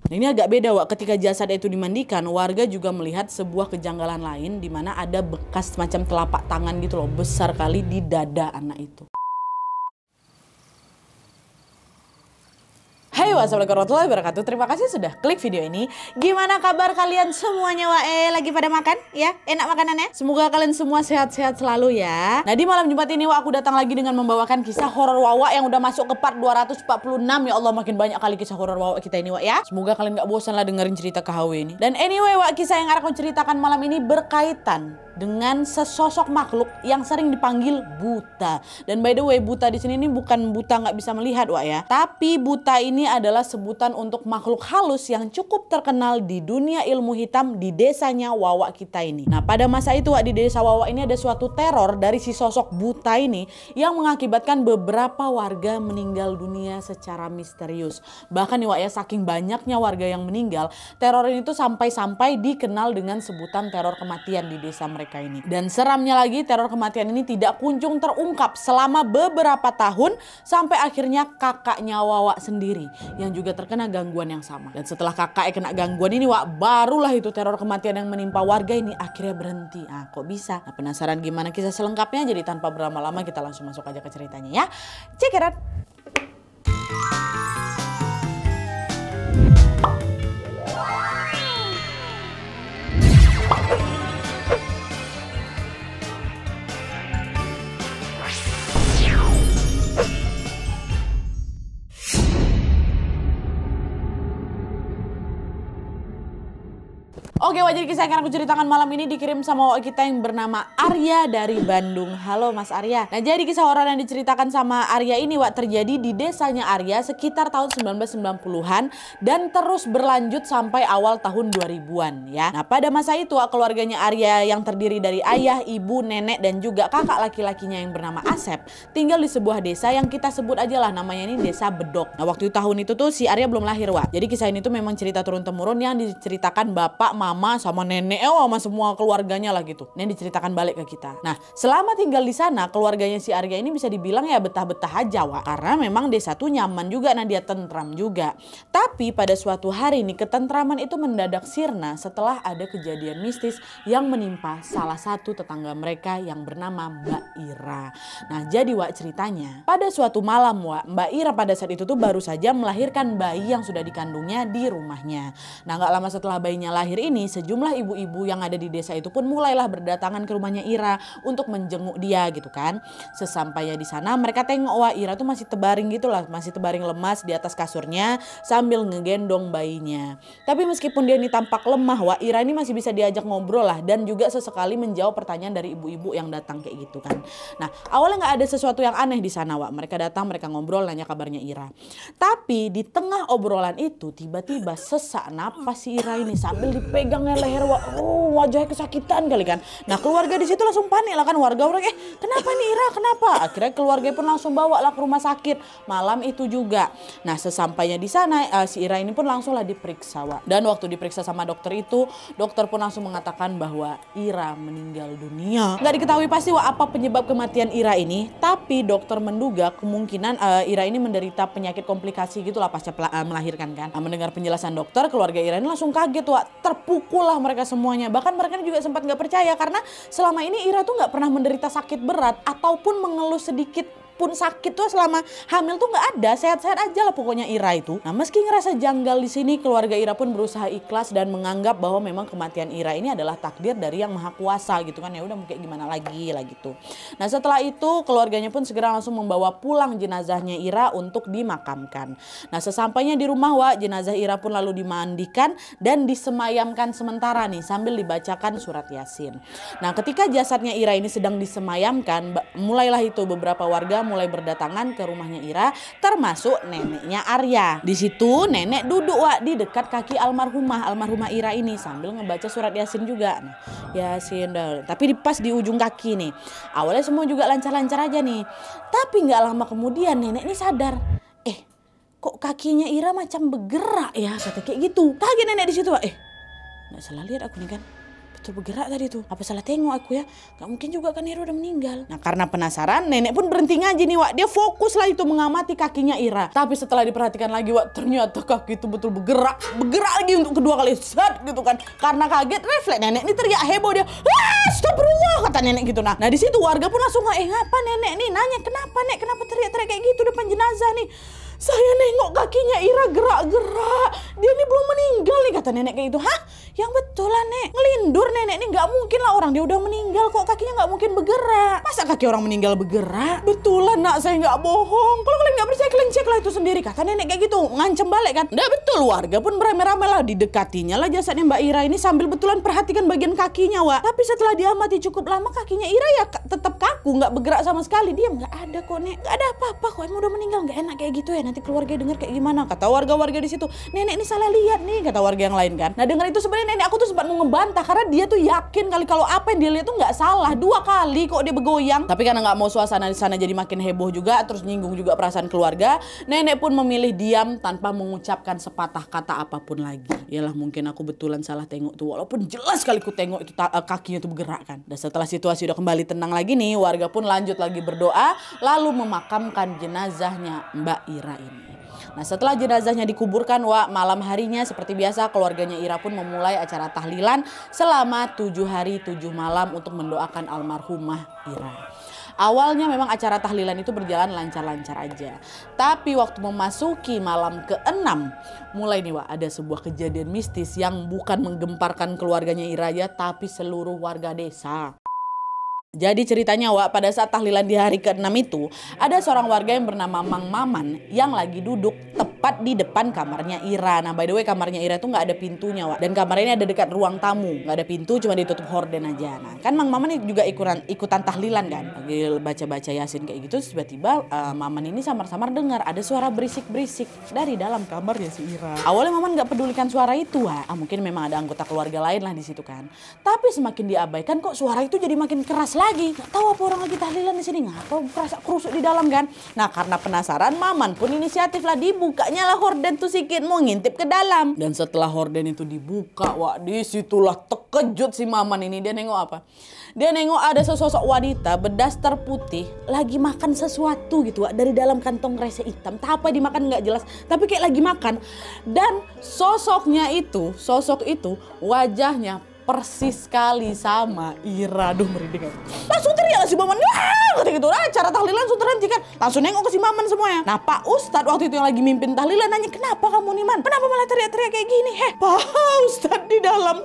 Nah, ini agak beda Wak, ketika jasad itu dimandikan, warga juga melihat sebuah kejanggalan lain di mana ada bekas macam telapak tangan gitu loh, besar kali di dada anak itu. Hai, wassalamualaikum warahmatullahi wabarakatuh. Terima kasih sudah klik video ini. Gimana kabar kalian semuanya Wak? Lagi pada makan ya? Enak makanannya? Semoga kalian semua sehat-sehat selalu ya. Nah, di malam Jumat ini Wak, aku datang lagi dengan membawakan kisah horor Wawa yang udah masuk ke part 246. Ya Allah, makin banyak kali kisah horor Wawa kita ini Wak ya. Semoga kalian gak bosan lah dengerin cerita KHW ini. Dan anyway Wak, kisah yang akan aku ceritakan malam ini berkaitan dengan sesosok makhluk yang sering dipanggil buta. Dan by the way, buta di sini ini bukan buta nggak bisa melihat Wak ya, tapi buta ini adalah sebutan untuk makhluk halus yang cukup terkenal di dunia ilmu hitam di desanya Wawa kita ini. Nah, pada masa itu Wak, di desa Wawa ini ada suatu teror dari si sosok buta ini yang mengakibatkan beberapa warga meninggal dunia secara misterius. Bahkan nih Wak ya, saking banyaknya warga yang meninggal, teror ini tuh sampai-sampai dikenal dengan sebutan teror kematian di desa mereka ini. Dan seramnya lagi, teror kematian ini tidak kunjung terungkap selama beberapa tahun sampai akhirnya kakaknya Wawa sendiri yang juga terkena gangguan yang sama. Dan setelah kakaknya kena gangguan ini Wak, barulah itu teror kematian yang menimpa warga ini akhirnya berhenti. Ah, kok bisa? Nah, penasaran gimana kisah selengkapnya? Jadi tanpa berlama-lama kita langsung masuk aja ke ceritanya ya. Check it out. Oke Wak, jadi kisah yang akan aku ceritakan malam ini dikirim sama Wak kita yang bernama Arya dari Bandung. Halo Mas Arya. Nah, jadi kisah horor yang diceritakan sama Arya ini Wak terjadi di desanya Arya sekitar tahun 1990-an dan terus berlanjut sampai awal tahun 2000-an ya. Nah, pada masa itu Wak, keluarganya Arya yang terdiri dari ayah, ibu, nenek dan juga kakak laki-lakinya yang bernama Asep tinggal di sebuah desa yang kita sebut aja lah namanya ini Desa Bedok. Nah, waktu tahun itu tuh si Arya belum lahir Wak. Jadi kisah ini tuh memang cerita turun-temurun yang diceritakan bapak, mama sama nenek sama semua keluarganya lah gitu. Ini diceritakan balik ke kita. Nah, selama tinggal di sana keluarganya si Arya ini bisa dibilang ya betah-betah aja Wak. Karena memang desa tuh nyaman juga, nah dia tentram juga. Tapi pada suatu hari nih ketentraman itu mendadak sirna setelah ada kejadian mistis yang menimpa salah satu tetangga mereka yang bernama Mbak Ira. Nah, jadi Wak ceritanya pada suatu malam Wak, Mbak Ira pada saat itu tuh baru saja melahirkan bayi yang sudah dikandungnya di rumahnya. Nah, gak lama setelah bayinya lahir ini sejumlah ibu-ibu yang ada di desa itu pun mulailah berdatangan ke rumahnya Ira untuk menjenguk dia gitu kan. Sesampainya di sana mereka tengok wah Ira tuh masih terbaring gitu lah, masih terbaring lemas di atas kasurnya sambil ngegendong bayinya. Tapi meskipun dia ini tampak lemah wah Ira ini masih bisa diajak ngobrol lah dan juga sesekali menjawab pertanyaan dari ibu-ibu yang datang kayak gitu kan. Nah, awalnya nggak ada sesuatu yang aneh di sana wah. Mereka datang, mereka ngobrol, nanya kabarnya Ira. Tapi di tengah obrolan itu tiba-tiba sesak napas si Ira ini sambil dipegangnya leher wajahnya kesakitan kali kan. Nah, keluarga di situ langsung panik lah kan, warga kenapa nih Ira, kenapa? Akhirnya keluarga pun langsung bawa lah ke rumah sakit malam itu juga. Nah, sesampainya di sana si Ira ini pun langsung lah diperiksa wak. Dan waktu diperiksa sama dokter itu, dokter pun langsung mengatakan bahwa Ira meninggal dunia. Nggak diketahui pasti wak apa penyebab kematian Ira ini, tapi dokter menduga kemungkinan Ira ini menderita penyakit komplikasi gitulah pasca melahirkan kan. Nah, mendengar penjelasan dokter, keluarga Ira ini langsung kaget wak, terpukul lah mereka semuanya. Bahkan mereka juga sempat nggak percaya karena selama ini Ira tuh nggak pernah menderita sakit berat ataupun mengeluh sedikit pun sakit tuh selama hamil tuh nggak ada, sehat-sehat aja lah pokoknya Ira itu. Nah, meski ngerasa janggal di sini, keluarga Ira pun berusaha ikhlas dan menganggap bahwa memang kematian Ira ini adalah takdir dari Yang Maha Kuasa gitu kan. Ya udah kayak gimana lagi lah gitu. Nah, setelah itu keluarganya pun segera langsung membawa pulang jenazahnya Ira untuk dimakamkan. Nah, sesampainya di rumah wak, jenazah Ira pun lalu dimandikan dan disemayamkan sementara nih sambil dibacakan surat Yasin. Nah, ketika jasadnya Ira ini sedang disemayamkan, mulailah itu beberapa warga mulai berdatangan ke rumahnya Ira, termasuk neneknya Arya. Di situ nenek duduk wak di dekat kaki almarhumah Ira ini sambil ngebaca surat Yasin juga. Nah, Yasin tapi pas di ujung kaki nih. Awalnya semua juga lancar-lancar aja nih. Tapi nggak lama kemudian nenek ini sadar, kok kakinya Ira macam bergerak ya, kata kayak gitu. Kaget nenek di situ wak. Nggak salah lihat aku nih kan. betul bergerak tadi tuh. Apa salah tengok aku ya? Gak mungkin juga kan Ira udah meninggal. Nah karena penasaran, nenek pun berhenti ngaji nih Wak. Dia fokus lah itu mengamati kakinya Ira. Tapi setelah diperhatikan lagi Wak, ternyata kaki itu betul bergerak. Bergerak lagi untuk kedua kali. Set gitu kan. Karena kaget, refleks nenek ini teriak heboh dia. Astagfirullah kata nenek gitu. Nah di situ warga pun langsung ngapa nenek nih? Nanya kenapa nek? Kenapa teriak-teriak kayak gitu depan jenazah nih? Saya nengok kakinya Ira gerak-gerak. Dia ini belum meninggal nih kata nenek kayak gitu. Hah? Yang betul lah nek. Ngelindur nenek ini, nggak mungkin lah, orang dia udah meninggal kok kakinya nggak mungkin bergerak. Masa kaki orang meninggal bergerak? Betulan nak, saya nggak bohong. Kalau kalian nggak percaya kalian cek lah itu sendiri kata nenek kayak gitu. Ngancem balik kan. Udah betul, warga pun beramai-ramai lah didekatinya lah jasadnya Mbak Ira ini sambil betulan perhatikan bagian kakinya Wak. Tapi setelah diamati cukup lama kakinya Ira ya tetap kaku, nggak bergerak sama sekali. Diam, nggak ada kok nek. Nggak ada apa-apa kok, emang udah meninggal, nggak enak kayak gitu ya. Nanti keluarga dengar kayak gimana? Kata warga-warga di situ. Nenek ini salah lihat nih kata warga yang lain kan. Nah dengar itu sebenarnya nenek aku tuh sempat mau ngebantah karena dia tuh yakin kali kalau apa yang dia lihat tuh nggak salah. 2 kali kok dia bergoyang. Tapi karena nggak mau suasana di sana jadi makin heboh juga, terus nyinggung juga perasaan keluarga, nenek pun memilih diam tanpa mengucapkan sepatah kata apapun lagi. Yalah mungkin aku betulan salah tengok tuh, walaupun jelas kali ku tengok itu kakinya tuh bergerak kan. Dan setelah situasi udah kembali tenang lagi nih, warga pun lanjut lagi berdoa lalu memakamkan jenazahnya Mbak Ira ini. Nah setelah jenazahnya dikuburkan Wak, malam harinya seperti biasa keluarganya Ira pun memulai acara tahlilan selama 7 hari 7 malam untuk mendoakan almarhumah Ira. Awalnya memang acara tahlilan itu berjalan lancar-lancar aja. Tapi waktu memasuki malam ke-6, mulai nih Wak ada sebuah kejadian mistis yang bukan menggemparkan keluarganya Ira ya, tapi seluruh warga desa. Jadi ceritanya Wak, pada saat tahlilan di hari ke-6 itu, ada seorang warga yang bernama Mang Maman yang lagi duduk tepat di depan kamarnya Ira. Nah by the way kamarnya Ira itu nggak ada pintunya Wak. Dan kamarnya ini ada dekat ruang tamu, nggak ada pintu, cuma ditutup horden aja. Nah kan Mang Maman juga ikutan tahlilan kan, lagi baca-baca Yasin kayak gitu. Tiba-tiba Maman ini samar-samar dengar ada suara berisik-berisik dari dalam kamarnya si Ira. Awalnya Maman nggak pedulikan suara itu Wak. Mungkin memang ada anggota keluarga lain lah di situ kan. Tapi semakin diabaikan kok suara itu jadi makin keras lagi. Nggak tahu apa orang lagi tahlilan di sini, ngapa kerasa kerusuk di dalam kan. Nah karena penasaran Maman pun inisiatif lah, dibukanya lah horden tuh sikit mau ngintip ke dalam. Dan setelah horden itu dibuka Wak, disitulah terkejut si Maman ini. Dia nengok apa? Dia nengok ada sesosok wanita berdaster putih lagi makan sesuatu gitu Wak, dari dalam kantong kresek hitam. Tak apa dimakan nggak jelas, tapi kayak lagi makan. Dan sosok itu wajahnya persis sekali sama Ira. Aduh merinding aku. Langsung teriak si Maman. Kata gitu. Cara tahlilan langsung terhentikan. Langsung nengok ke si Maman semuanya. Nah Pak Ustadz waktu itu yang lagi mimpin tahlilan nanya, kenapa kamu nih Man? Kenapa malah teriak-teriak kayak gini? Pak Ustadz di dalam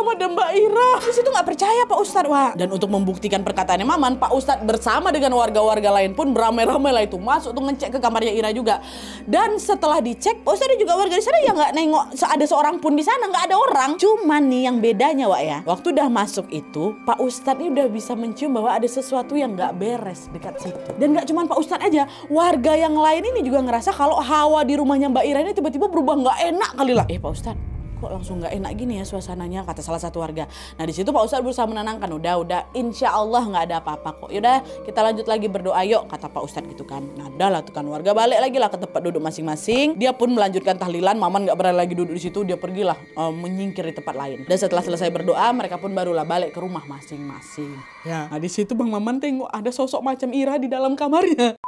ada Mbak Ira. Di situ nggak percaya Pak Ustadz Wak. Dan untuk membuktikan perkataannya Maman, Pak Ustadz bersama dengan warga-warga lain pun beramai-ramai lah itu masuk untuk ngecek ke kamarnya Ira juga. Dan setelah dicek, Pak Ustadz dan juga warga di sana ya nggak nengok ada seorang pun di sana, nggak ada orang. Cuman nih yang beda Wak ya, waktu udah masuk itu Pak Ustadz ini udah bisa mencium bahwa ada sesuatu yang gak beres dekat situ. Dan gak cuma Pak Ustadz aja, warga yang lain ini juga ngerasa kalau hawa di rumahnya Mbak Ira ini tiba-tiba berubah gak enak kali lah. Pak Ustadz kok langsung gak enak gini ya suasananya, kata salah satu warga. Nah di situ Pak Ustadz berusaha menenangkan, udah insya Allah nggak ada apa-apa kok. Yaudah kita lanjut lagi berdoa yuk, kata Pak Ustadz gitu kan. Nah udah lah tuh kan warga balik lagi lah ke tempat duduk masing-masing. Dia pun melanjutkan tahlilan. Maman nggak berani lagi duduk di situ, dia pergilah menyingkir di tempat lain. Dan setelah selesai berdoa mereka pun barulah balik ke rumah masing-masing. Ya, nah di situ Bang Maman tengok ada sosok macam Ira di dalam kamarnya.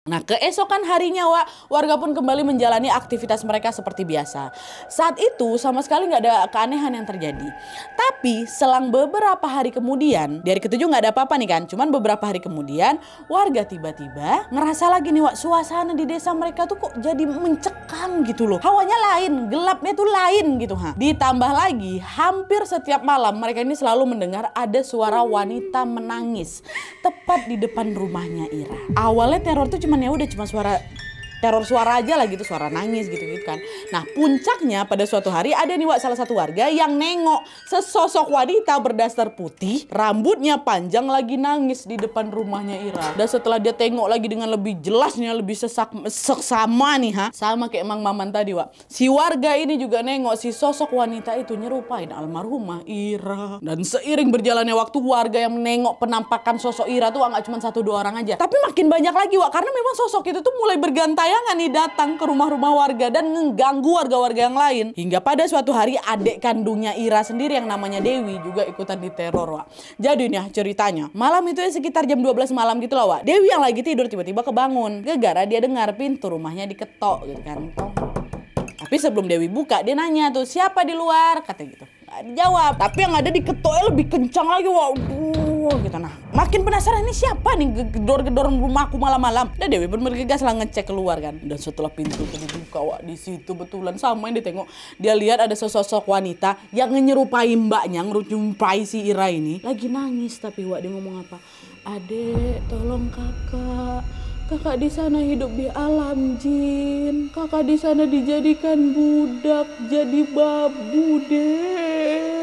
Nah keesokan harinya Wak, warga pun kembali menjalani aktivitas mereka seperti biasa. Saat itu sama sekali nggak ada keanehan yang terjadi. Tapi selang beberapa hari kemudian, di hari ke-7 nggak ada apa-apa nih kan. Cuman beberapa hari kemudian warga tiba-tiba ngerasa lagi nih Wak, suasana di desa mereka tuh kok jadi mencekam gitu loh. Hawanya lain, gelapnya tuh lain gitu ha. Ditambah lagi hampir setiap malam mereka ini selalu mendengar ada suara wanita menangis tepat di depan rumahnya Ira. Awalnya teror tuh cuma suara teror suara aja lah gitu, suara nangis gitu kan. Nah puncaknya pada suatu hari ada nih Wak salah satu warga yang nengok sesosok wanita berdaster putih, rambutnya panjang lagi nangis di depan rumahnya Ira. Dan setelah dia tengok lagi dengan lebih jelasnya, lebih seksama nih ha, sama kayak Mang Maman tadi Wak. Si warga ini juga nengok si sosok wanita itu nyerupain almarhumah Ira. Dan seiring berjalannya waktu warga yang menengok penampakan sosok Ira tuh nggak cuma 1-2 orang aja, tapi makin banyak lagi Wak, karena memang sosok itu tuh mulai bergantian sembarangan nih datang ke rumah-rumah warga dan mengganggu warga-warga yang lain. Hingga pada suatu hari adik kandungnya Ira sendiri yang namanya Dewi juga ikutan diteror, Wak. Jadi nih ceritanya, malam itu ya sekitar jam 12 malam gitu lah, Wak. Dewi yang lagi tidur tiba-tiba kebangun gara-gara dia dengar pintu rumahnya diketok gitu kan. Tapi sebelum Dewi buka, dia nanya tuh, siapa di luar? Katanya gitu. Gak dijawab. Tapi yang ada diketoknya lebih kencang lagi. Waduh, gitu. Nah, makin penasaran ini siapa nih gedor-gedor rumahku malam-malam. Dan Dewi pun bergegas lah ngecek keluar kan. Dan setelah pintu itu dibuka, Wak, di situ betulan sama yang ditengok. Dia lihat ada sesosok wanita yang nyerupai mbaknya, nyerupai si Ira ini. Lagi nangis tapi, Wak, dia ngomong apa? Adek, tolong kakak. Kakak di sana hidup di alam jin. Kakak di sana dijadikan budak, jadi babu, Dek.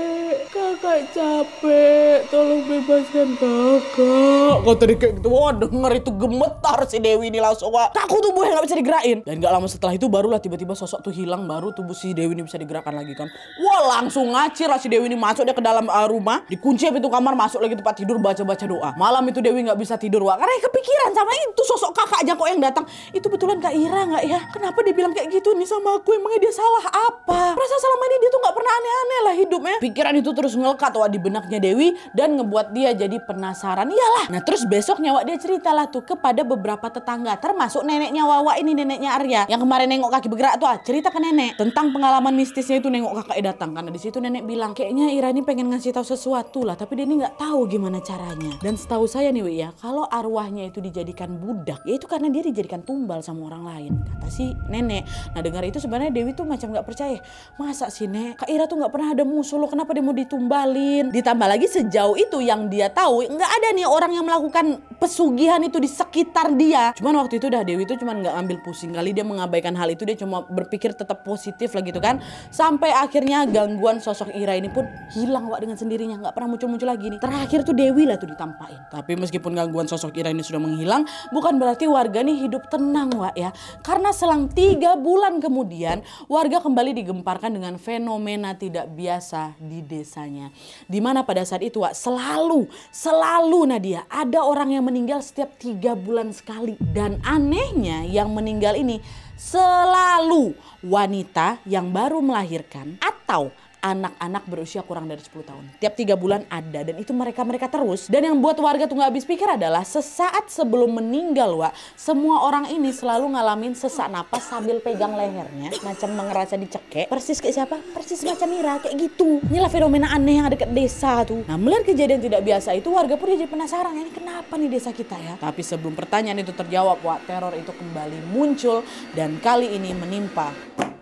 Kakak capek, tolong bebaskan kakak. Kata dia kayak gitu. Wah, denger itu gemetar si Dewi ini langsung, Wak. Kaku tubuhnya gak bisa digerakin. Dan gak lama setelah itu barulah tiba-tiba sosok tuh hilang. Baru tubuh si Dewi ini bisa digerakkan lagi kan. Wah, langsung ngacir lah si Dewi ini. Masuk dia ke dalam rumah. Dikunci pintu kamar, masuk lagi tempat tidur, baca-baca doa. Malam itu Dewi gak bisa tidur, Wak. Karena kepikiran sama itu sosok kakak aja kok yang datang. Itu betulan Kak Ira gak ya? Kenapa dia bilang kayak gitu nih sama aku? Emangnya dia salah apa? Perasaan selama ini dia tuh gak pernah aneh-aneh lah hidupnya. Pikiran itu terus ngelekat, Wak, di benaknya Dewi dan ngebuat dia jadi penasaran. Iyalah. Nah terus besoknya, Wak, dia ceritalah tuh kepada beberapa tetangga, termasuk neneknya Wawa ini, neneknya Arya yang kemarin nengok kaki bergerak tuh. Cerita ke nenek tentang pengalaman mistisnya itu nengok kakaknya datang. Karena di situ nenek bilang kayaknya Ira ini pengen ngasih tahu sesuatu lah, tapi dia ini nggak tahu gimana caranya. Dan setahu saya nih, Wi, ya, kalau arwahnya itu dijadikan budak, ya itu karena dia dijadikan tumbal sama orang lain, kata si nenek. Nah dengar itu sebenarnya Dewi tuh macam nggak percaya. Masa sih, Nek? Kak Ira tuh nggak pernah ada musuh loh, kenapa dia mau ditumbalin? Ditambah lagi sejauh itu yang dia tahu nggak ada nih orang yang melakukan pesugihan itu di sekitar dia. Cuman waktu itu dah Dewi tuh cuman nggak ambil pusing kali, dia mengabaikan hal itu, dia cuma berpikir tetap positif lah gitu kan. Sampai akhirnya gangguan sosok Ira ini pun hilang, Wak, dengan sendirinya, nggak pernah muncul-muncul lagi nih. Terakhir tuh Dewi lah tuh ditampain. Tapi meskipun gangguan sosok Ira ini sudah menghilang, bukan berarti warga nih hidup tenang, Wak, ya. Karena selang 3 bulan kemudian warga kembali digemparkan dengan fenomena tidak biasa di desanya. Dimana pada saat itu, Wak, selalu Nadia ada orang yang meninggal setiap 3 bulan sekali. Dan anehnya yang meninggal ini selalu wanita yang baru melahirkan atau anak-anak berusia kurang dari 10 tahun. Tiap 3 bulan ada, dan itu mereka terus. Dan yang buat warga tuh gak habis pikir adalah sesaat sebelum meninggal, Wak, semua orang ini selalu ngalamin sesak napas sambil pegang lehernya, macam ngerasa dicekek. Persis kayak siapa? Persis macam Mira, kayak gitu. Inilah fenomena aneh yang ada dekat desa tuh. Nah melihat kejadian tidak biasa itu, warga pun jadi penasaran, ini kenapa nih desa kita ya? Tapi sebelum pertanyaan itu terjawab, Wak, teror itu kembali muncul dan kali ini menimpa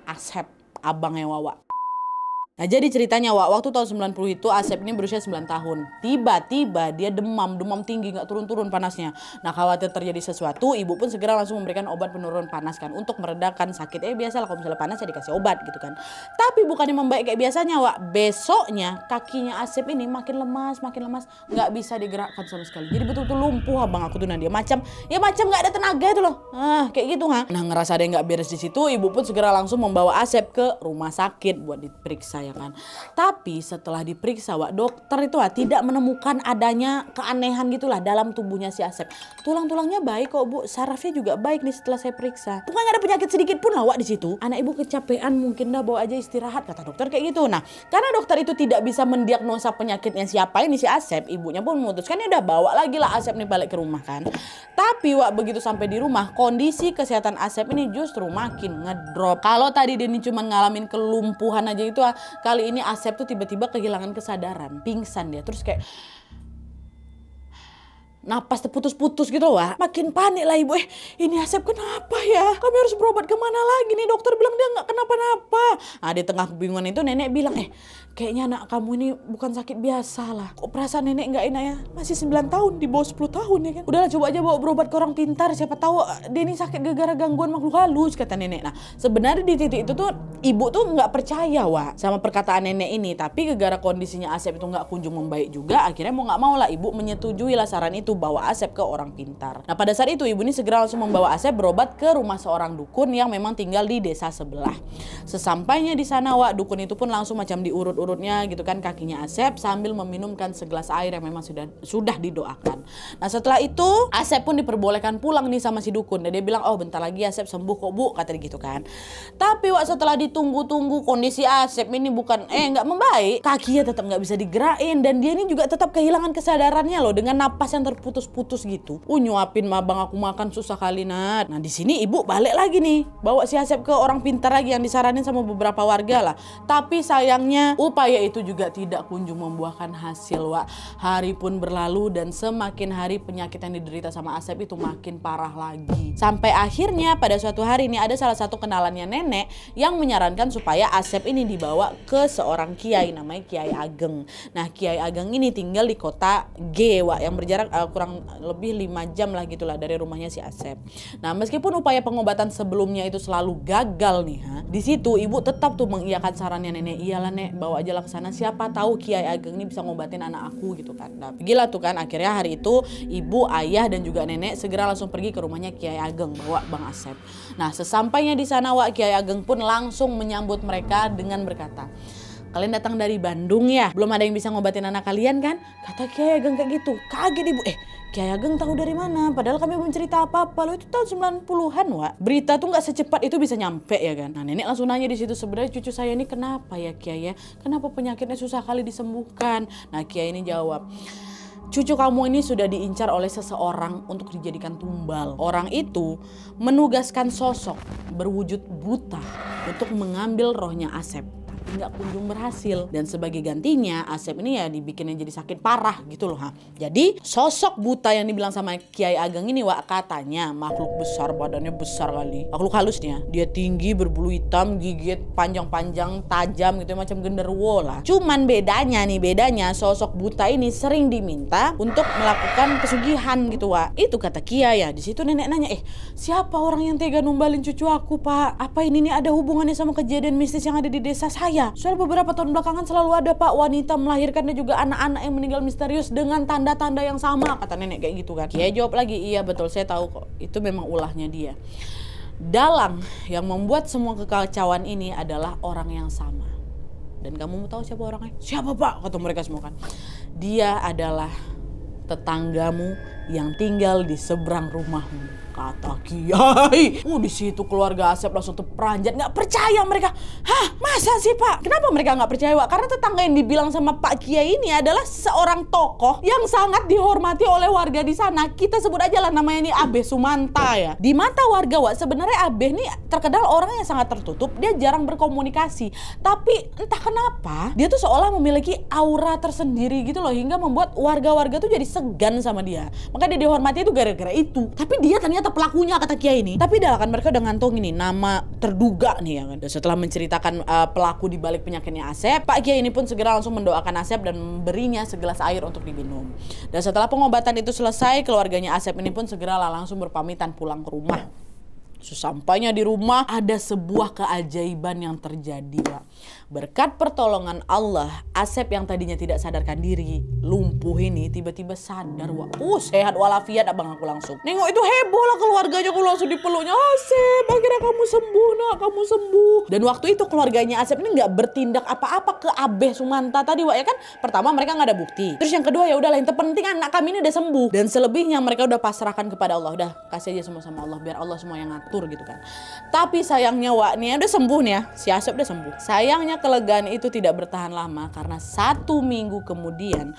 Asep, abangnya Wawa. Nah jadi ceritanya, Wak, waktu tahun 90 itu Asep ini berusia 9 tahun. Tiba-tiba dia demam tinggi, gak turun-turun panasnya. Nah khawatir terjadi sesuatu, ibu pun segera langsung memberikan obat penurun panas kan, untuk meredakan sakit. Biasalah kalau misalnya panas ya dikasih obat gitu kan. Tapi bukannya membaik kayak biasanya, Wak. Besoknya kakinya Asep ini makin lemas, gak bisa digerakkan sama sekali. Jadi betul-betul lumpuh abang aku tuh Nadia. Macam gak ada tenaga itu loh. Kayak gitu ha. Nah ngerasa ada yang gak beres di situ, ibu pun segera langsung membawa Asep ke rumah sakit buat diperiksa ya kan. Tapi setelah diperiksa, Wak, dokter itu tidak menemukan adanya keanehan gitulah dalam tubuhnya si Asep. Tulang-tulangnya baik kok, Bu. Sarafnya juga baik nih setelah saya periksa. Bukan ada penyakit sedikit pun lah, Wak, di situ. Anak ibu kecapean, mungkin dah bawa aja istirahat, kata dokter kayak gitu. Nah, karena dokter itu tidak bisa mendiagnosa penyakitnya siapa ini si Asep, ibunya pun memutuskan ya udah bawa lagi lah Asep nih balik ke rumah kan. Tapi, Wak, begitu sampai di rumah, kondisi kesehatan Asep ini justru makin ngedrop. Kalau tadi dia ini cuma ngalamin kelumpuhan aja itu, kali ini Asep tuh tiba-tiba kehilangan kesadaran, pingsan dia, terus kayak napas terputus-putus gitu, Wak. Makin panik lah ibu, ini Asep kenapa ya? Kami harus berobat kemana lagi nih? Dokter bilang dia nggak kenapa-napa. Nah di tengah kebingungan itu nenek bilang, kayaknya anak kamu ini bukan sakit biasa lah. Kok perasaan nenek nggak enak ya? Masih 9 tahun, di bawah 10 tahun ya kan? Udahlah coba aja bawa berobat ke orang pintar, siapa tahu dia ini sakit gara-gara gangguan makhluk halus, kata nenek. Nah sebenarnya di titik itu tuh ibu tuh nggak percaya, Wak, sama perkataan nenek ini. Tapi gara-gara kondisinya Asep itu nggak kunjung membaik juga, akhirnya mau nggak mau lah ibu menyetujui lah saran itu. itu bawa Asep ke orang pintar. Nah pada saat itu ibu ini segera langsung membawa Asep berobat ke rumah seorang dukun yang memang tinggal di desa sebelah. Sesampainya di sana Wak, dukun itu pun langsung macam diurut-urutnya gitu kan kakinya Asep sambil meminumkan segelas air yang memang sudah didoakan. Nah setelah itu Asep pun diperbolehkan pulang nih sama si dukun. Dan dia bilang, oh bentar lagi Asep sembuh kok bu, kata dia gitu kan. Tapi Wak setelah ditunggu-tunggu kondisi Asep ini bukan nggak membaik, kakinya tetap nggak bisa digerakin dan dia ini juga tetap kehilangan kesadarannya loh dengan napas yang terputus-putus gitu. Nyuapin abang aku makan susah kali Nat. Nah di sini ibu balik lagi nih, bawa si Asep ke orang pintar lagi yang disaranin sama beberapa warga lah. Tapi sayangnya upaya itu juga tidak kunjung membuahkan hasil Wak. Hari pun berlalu dan semakin hari penyakit yang diderita sama Asep itu makin parah lagi. Sampai akhirnya pada suatu hari ini ada salah satu kenalannya nenek yang menyarankan supaya Asep ini dibawa ke seorang kiai namanya Kiai Ageng. Nah Kiai Ageng ini tinggal di kota G Wak, yang berjarak kurang lebih 5 jam lah gitulah dari rumahnya si Asep. Nah meskipun upaya pengobatan sebelumnya itu selalu gagal nih di situ ibu tetap tuh mengiyakan sarannya nenek. Iyalah nek, bawa aja lah ke sana, siapa tahu Kiai Ageng ini bisa ngobatin anak aku gitu kan. Nah pergilah tuh kan, akhirnya hari itu ibu, ayah dan juga nenek segera langsung pergi ke rumahnya Kiai Ageng bawa Bang Asep. Nah sesampainya di sana Wak, Kiai Ageng pun langsung menyambut mereka dengan berkata, kalian datang dari Bandung ya? Belum ada yang bisa ngobatin anak kalian kan? Kata Kiai Ageng kayak gitu. Kaget ibu. Kiai Ageng tahu dari mana? Padahal kami belum cerita apa-apa. Lo itu tahun 90-an Wak. Berita tuh nggak secepat itu bisa nyampe ya kan? Nah nenek langsung nanya di situ, sebenarnya cucu saya ini kenapa ya Kiai ya? Kenapa penyakitnya susah kali disembuhkan? Nah Kiai ini jawab, cucu kamu ini sudah diincar oleh seseorang untuk dijadikan tumbal. Orang itu menugaskan sosok berwujud buta untuk mengambil rohnya Asep. Nggak kunjung berhasil, dan sebagai gantinya Asep ini ya dibikinnya jadi sakit parah gitu loh Jadi sosok buta yang dibilang sama Kiai Ageng ini Wak, katanya makhluk besar, badannya besar kali, makhluk halusnya, dia tinggi, berbulu hitam, gigit panjang-panjang tajam gitu macam genderuwo lah. Cuman bedanya sosok buta ini sering diminta untuk melakukan pesugihan gitu Wak. Itu kata Kiai ya. Di situ nenek nanya, siapa orang yang tega numbalin cucu aku Pak? Apa ini nih ada hubungannya sama kejadian mistis yang ada di desa saya? Soal beberapa tahun belakangan selalu ada Pak wanita melahirkan dan juga anak-anak yang meninggal misterius dengan tanda-tanda yang sama, kata nenek kayak gitu kan. Kiai jawab lagi, iya betul saya tahu kok, itu memang ulahnya dia. Dalang yang membuat semua kekacauan ini adalah orang yang sama. Dan kamu mau tahu siapa orangnya? Siapa Pak? Kata mereka semua kan. Dia adalah tetanggamu yang tinggal di seberang rumahmu, kata Kiai. Di situ keluarga Asep langsung tuh peranjat, nggak percaya mereka. Masa sih Pak? Kenapa mereka nggak percaya Pak? Karena tetangga yang dibilang sama Pak Kiai ini adalah seorang tokoh yang sangat dihormati oleh warga di sana. Kita sebut aja lah namanya ini Abeh Sumanta ya. Di mata warga Wak, sebenarnya Abeh ini terkenal orang yang sangat tertutup, dia jarang berkomunikasi. Tapi entah kenapa dia tuh seolah memiliki aura tersendiri gitu loh, hingga membuat warga-warga tuh jadi segan sama dia. Maka dia dihormati itu gara-gara itu. Tapi dia ternyata pelakunya, kata Kiai ini. Tapi dah kan mereka udah ngantung ini nama terduga nih ya kan. Dan setelah menceritakan pelaku di balik penyakitnya Asep, Pak Kiai ini pun segera langsung mendoakan Asep dan memberinya segelas air untuk diminum. Dan setelah pengobatan itu selesai, keluarganya Asep ini pun segera langsung berpamitan pulang ke rumah. Sesampainya di rumah ada sebuah keajaiban yang terjadi Pak. Berkat pertolongan Allah, Asep yang tadinya tidak sadarkan diri, lumpuh ini tiba-tiba sadar Wak. Sehat walafiat abang aku langsung. Nengok itu heboh lah keluarganya, aku langsung dipeluknya. Asep, akhirnya kamu sembuh nak, kamu sembuh. Dan waktu itu keluarganya Asep ini nggak bertindak apa-apa ke Abeh Sumanta tadi Wak ya kan. Pertama mereka nggak ada bukti. Terus yang kedua ya udah, yang terpenting anak kami ini udah sembuh. Dan selebihnya mereka udah pasrahkan kepada Allah. Udah kasih aja semua sama Allah, biar Allah semua yang ngatur gitu kan. Tapi sayangnya Wak nih udah sembuh nih ya, si Asep udah sembuh. Sayangnya kelegaan itu tidak bertahan lama karena 1 minggu kemudian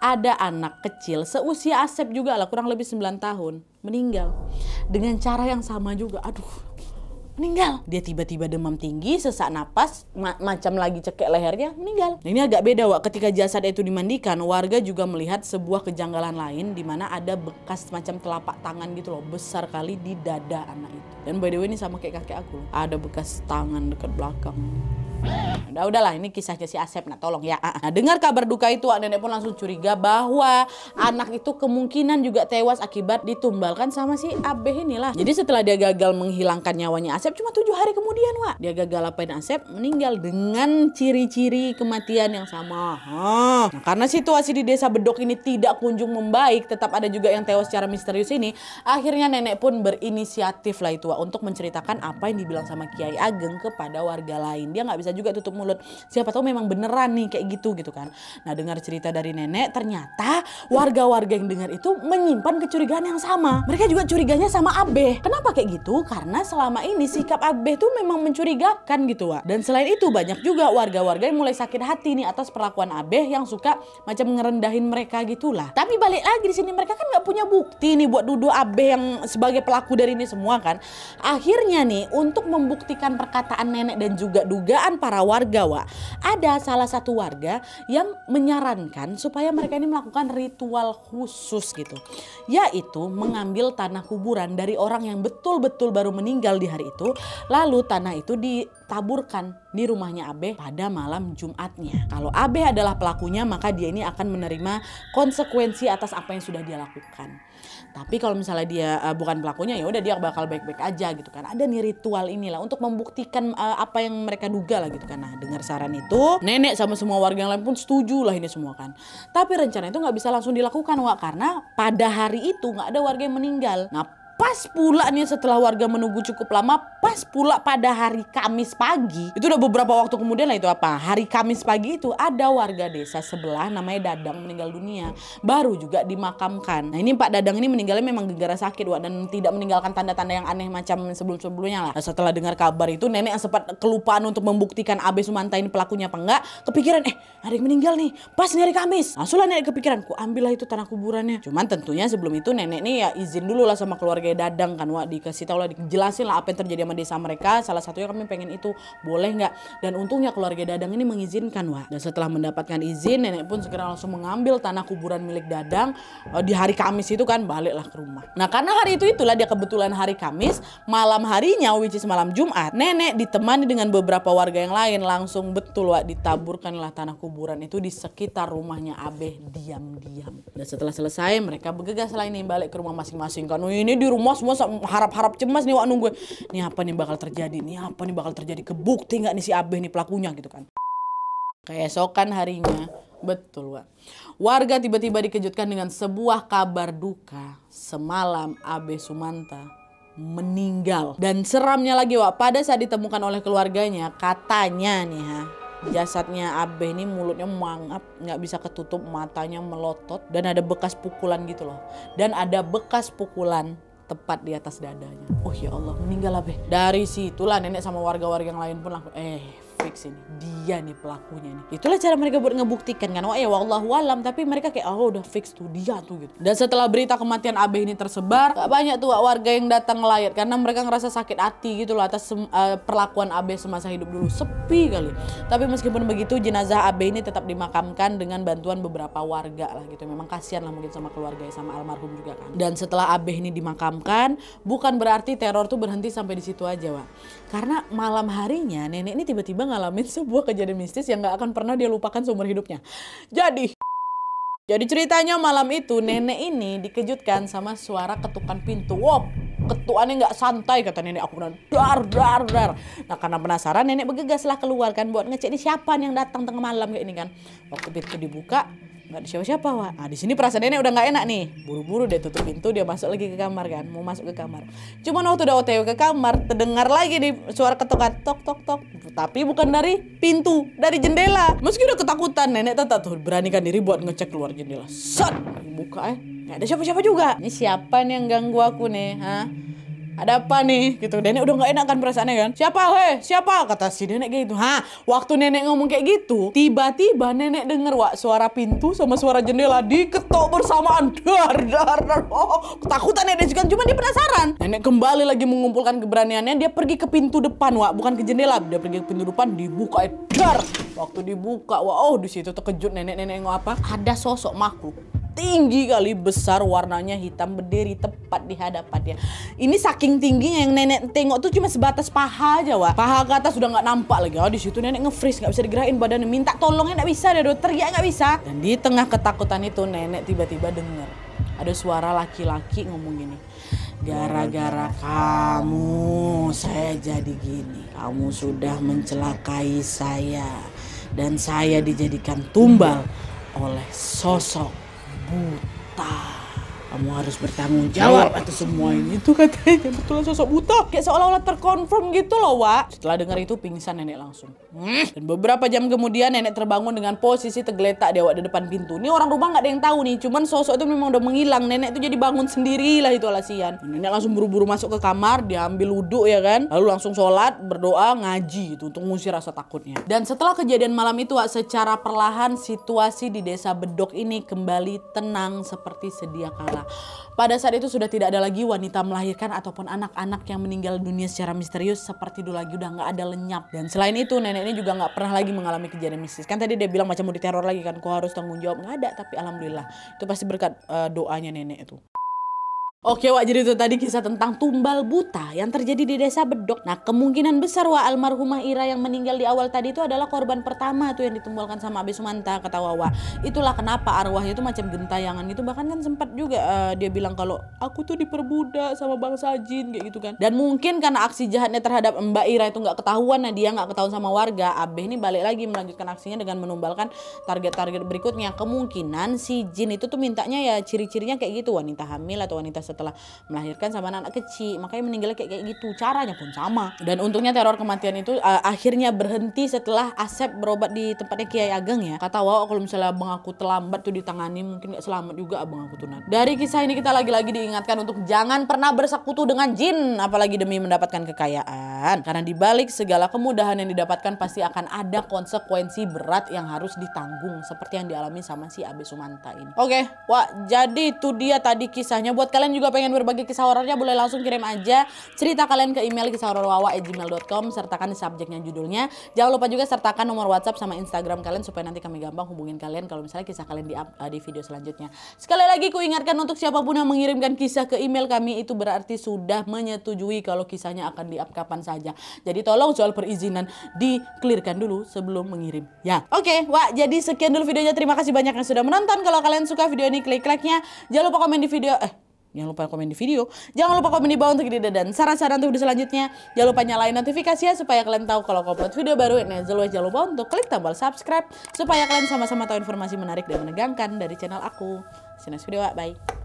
ada anak kecil seusia Asep juga lah, kurang lebih 9 tahun, meninggal dengan cara yang sama juga. Meninggal. Dia tiba-tiba demam tinggi, sesak napas, macam lagi cekek lehernya, meninggal. Nah, ini agak beda Wak, ketika jasad itu dimandikan, warga juga melihat sebuah kejanggalan lain di mana ada bekas macam telapak tangan gitu loh, besar kali di dada anak itu. Dan by the way ini sama kayak kakek aku, ada bekas tangan dekat belakang. Udahlah, ini kisahnya si Asep, nah tolong ya. Nah, dengar kabar duka itu, nenek pun langsung curiga bahwa anak itu kemungkinan juga tewas akibat ditumbalkan sama si Abeh inilah. Jadi setelah dia gagal menghilangkan nyawanya Asep, cuma 7 hari kemudian, Wak, dia gagal apain Asep, meninggal dengan ciri-ciri kematian yang sama. Nah, karena situasi di desa Bedok ini tidak kunjung membaik, tetap ada juga yang tewas secara misterius ini. Akhirnya nenek pun berinisiatif lah itu, Wak, untuk menceritakan apa yang dibilang sama Kiai Ageng kepada warga lain. Dia nggak bisa juga tutup mulut. Siapa tahu memang beneran nih kayak gitu kan. Nah, dengar cerita dari nenek, ternyata warga-warga yang dengar itu menyimpan kecurigaan yang sama. Mereka juga curiganya sama Abeh. Kenapa kayak gitu? Karena selama ini sikap Abeh tuh memang mencurigakan gitu, Wak. Dan selain itu banyak juga warga-warga yang mulai sakit hati nih atas perlakuan Abeh yang suka macam ngerendahin mereka gitulah. Tapi balik lagi di sini mereka kan nggak punya bukti nih buat nuduh Abeh yang sebagai pelaku dari ini semua kan. Akhirnya nih untuk membuktikan perkataan nenek dan juga dugaan para warga, Wak, ada salah satu warga yang menyarankan supaya mereka ini melakukan ritual khusus gitu, yaitu mengambil tanah kuburan dari orang yang betul-betul baru meninggal di hari itu, lalu tanah itu ditaburkan di rumahnya Abeh pada malam Jumatnya. Kalau Abeh adalah pelakunya, maka dia ini akan menerima konsekuensi atas apa yang sudah dia lakukan. Tapi kalau misalnya dia bukan pelakunya, ya udah dia bakal baik-baik aja gitu kan. Ada nih ritual inilah untuk membuktikan apa yang mereka duga lah gitu kan. Nah, dengar saran itu, nenek sama semua warga yang lain pun setuju lah ini semua kan. Tapi rencana itu nggak bisa langsung dilakukan, Wak, karena pada hari itu nggak ada warga yang meninggal. Nah, pas pula nih setelah warga menunggu cukup lama, pas pula pada hari Kamis pagi, itu udah beberapa waktu kemudian lah itu apa, hari Kamis pagi itu ada warga desa sebelah namanya Dadang meninggal dunia, baru juga dimakamkan. Nah, ini Pak Dadang ini meninggalnya memang gara-gara sakit, Wak, dan tidak meninggalkan tanda-tanda yang aneh macam sebelum-sebelumnya lah. Nah, setelah dengar kabar itu, nenek yang sempat kelupaan untuk membuktikan Abeh Sumanta ini pelakunya apa enggak, kepikiran ada yang meninggal nih pas nih hari Kamis. Langsunglah nenek kepikiran, ku ambillah itu tanah kuburannya. Cuman tentunya sebelum itu nenek nih ya izin dulu lah sama keluarga Dadang kan, Wak, dikasih tahu lah, dijelasin lah apa yang terjadi sama desa mereka. Salah satunya kami pengen itu, boleh nggak? Dan untungnya keluarga Dadang ini mengizinkan, Wak. Dan setelah mendapatkan izin, nenek pun segera langsung mengambil tanah kuburan milik Dadang di hari Kamis itu kan, baliklah ke rumah. Nah, karena hari itulah dia kebetulan hari Kamis, malam harinya which is malam Jumat, nenek ditemani dengan beberapa warga yang lain langsung betul, Wak, ditaburkanlah tanah kuburan itu di sekitar rumahnya Abeh diam-diam. Dan setelah selesai mereka bergegas lah ini balik ke rumah masing-masing kan. Ini di rumah semua harap-harap cemas nih, Wak, nunggu. Nih apa nih bakal terjadi? Nih apa nih bakal terjadi? Kebukti nggak nih si Abeh nih pelakunya gitu kan. Keesokan harinya, betul, Wak, warga tiba-tiba dikejutkan dengan sebuah kabar duka. Semalam Abeh Sumanta meninggal. Dan seramnya lagi, Wak, pada saat ditemukan oleh keluarganya, katanya nih jasadnya Abeh ini mulutnya mangap, nggak bisa ketutup, matanya melotot, dan ada bekas pukulan gitu loh. Dan ada bekas pukulan tepat di atas dadanya. Oh ya Allah, meninggal Abeh. Dari situlah nenek sama warga-warga yang lain pun langsung fix ini, dia nih pelakunya nih. Itulah cara mereka buat ngebuktikan kan. Wah ya wallahu alam, tapi mereka kayak udah fix tuh dia tuh gitu. Dan setelah berita kematian Abeh ini tersebar, gak banyak tuh warga yang datang ngelayat karena mereka ngerasa sakit hati gitu loh atas perlakuan Abeh semasa hidup dulu. Sepi kali. Tapi meskipun begitu, jenazah Abeh ini tetap dimakamkan dengan bantuan beberapa warga lah gitu. Memang kasihan lah mungkin sama keluarga sama almarhum juga kan. Dan setelah Abeh ini dimakamkan, bukan berarti teror tuh berhenti sampai di situ aja, Wak. Karena malam harinya nenek ini tiba-tiba ngalamin sebuah kejadian mistis yang gak akan pernah dia lupakan seumur hidupnya. Jadi ceritanya malam itu nenek ini dikejutkan sama suara ketukan pintu. Wow, ketukannya nggak santai kata nenek. Aku bilang dar. Nah, karena penasaran nenek bergegaslah keluar kan buat ngecek ini siapa yang datang tengah malam kayak ini kan. Waktu pintu dibuka nggak ada siapa-siapa, Wak. Nah, di sini perasaan nenek udah nggak enak nih. Buru-buru dia tutup pintu, dia masuk lagi ke kamar kan, mau masuk ke kamar. Cuman waktu udah OTW ke kamar, terdengar lagi nih suara ketukan tok. Tapi bukan dari pintu, dari jendela. Meski udah ketakutan, nenek tetap tuh beranikan diri buat ngecek keluar jendela. Set, buka nggak ada siapa-siapa juga. Ini siapa nih yang ganggu aku nih, Ada apa nih? Gitu. Nenek udah gak enak kan perasaannya kan? Siapa? Kata si nenek kayak gitu. Waktu nenek ngomong kayak gitu, tiba-tiba nenek denger, Wak, suara pintu sama suara jendela diketok bersamaan. Dar. Oh, ketakutan nenek juga. Cuma dia penasaran. Nenek kembali lagi mengumpulkan keberaniannya. Dia pergi ke pintu depan, Wak. Bukan ke jendela. Dia pergi ke pintu depan, dibuka. Dar. Waktu dibuka, Wak, di situ terkejut nenek-nenek apa? Ada sosok makhluk tinggi kali, besar, warnanya hitam, berdiri tepat di hadapannya. Ini saking tingginya yang nenek tengok tuh cuma sebatas paha aja, Wak. Paha ke atas udah nggak nampak lagi. Oh, di situ nenek nge-freeze, nggak bisa digerakin badannya. Minta tolongnya nggak bisa, deh, teriak nggak bisa. Dan di tengah ketakutan itu nenek tiba-tiba dengar ada suara laki-laki ngomong gini. Gara-gara kamu saya jadi gini. Kamu sudah mencelakai saya. Dan saya dijadikan tumbal oleh sosok buta. Kamu harus bertanggung jawab atas semua ini. Itu katanya betul sosok buta. Kayak seolah-olah terkonfirm gitu loh, Wak. Setelah dengar itu pingsan nenek langsung. Dan beberapa jam kemudian nenek terbangun dengan posisi tergeletak dia, Wak, di depan pintu. Ini orang rumah nggak ada yang tahu nih. Cuman sosok itu memang udah menghilang. Nenek itu jadi bangun sendiri lah itu alasian. Nenek langsung buru-buru masuk ke kamar. Dia ambil wudhu ya kan. Lalu langsung sholat, berdoa, ngaji gitu untuk mengusir rasa takutnya. Dan setelah kejadian malam itu, Wak, secara perlahan situasi di desa Bedok ini kembali tenang seperti sedia kala. Pada saat itu sudah tidak ada lagi wanita melahirkan ataupun anak-anak yang meninggal dunia secara misterius seperti dulu lagi, udah nggak ada lenyap. Dan selain itu nenek ini juga nggak pernah lagi mengalami kejadian mistis. Kan tadi dia bilang macam mau diteror lagi kan, kau harus tanggung jawab. Nggak ada, tapi alhamdulillah itu pasti berkat doanya nenek itu. Oke, Wak, jadi itu tadi kisah tentang tumbal buta yang terjadi di desa Bedok. Nah, kemungkinan besar, Wak, almarhumah Ira yang meninggal di awal tadi itu adalah korban pertama tuh yang ditumbalkan sama Abe Sumanta, kata Wawa. Itulah kenapa arwahnya itu macam gentayangan gitu. Bahkan kan sempat juga dia bilang kalau aku tuh diperbudak sama bangsa jin kayak gitu kan. Dan mungkin karena aksi jahatnya terhadap Mbak Ira itu nggak ketahuan, nah dia nggak ketahuan sama warga, Abe ini balik lagi melanjutkan aksinya dengan menumbalkan target-target berikutnya. Kemungkinan si jin itu tuh mintanya ya ciri-cirinya kayak gitu, wanita hamil atau wanita setelah melahirkan sama anak kecil, makanya meninggalnya kayak gitu, caranya pun sama. Dan untungnya teror kematian itu akhirnya berhenti setelah Asep berobat di tempatnya Kiai Ageng ya. Kata Wawa kalau misalnya abang aku terlambat tuh ditangani mungkin gak selamat juga abang aku tuh. Dari kisah ini kita lagi-lagi diingatkan untuk jangan pernah bersekutu dengan jin, apalagi demi mendapatkan kekayaan. Karena dibalik segala kemudahan yang didapatkan pasti akan ada konsekuensi berat yang harus ditanggung seperti yang dialami sama si Abe Sumanta ini. Oke, Wak, jadi itu dia tadi kisahnya. Buat kalian juga pengen berbagi kisah horornya, boleh langsung kirim aja cerita kalian ke email kisahhororwawa@gmail.com, sertakan di subjeknya judulnya. Jangan lupa juga sertakan nomor WhatsApp sama Instagram kalian supaya nanti kami gampang hubungin kalian kalau misalnya kisah kalian di video selanjutnya. Sekali lagi ku ingatkan untuk siapapun yang mengirimkan kisah ke email kami itu berarti sudah menyetujui kalau kisahnya akan di-up kapan saja. Jadi tolong soal perizinan di-clearkan dulu sebelum mengirim ya. Oke, Wak, jadi sekian dulu videonya. Terima kasih banyak yang sudah menonton. Kalau kalian suka video ini, klik like-nya. Jangan lupa komen di video Jangan lupa komen di bawah untuk ide dan saran-saran untuk video selanjutnya. Jangan lupa nyalain notifikasinya supaya kalian tahu kalau aku upload video baru. Jangan lupa untuk klik tombol subscribe supaya kalian sama-sama tahu informasi menarik dan menegangkan dari channel aku. See you next video, bye.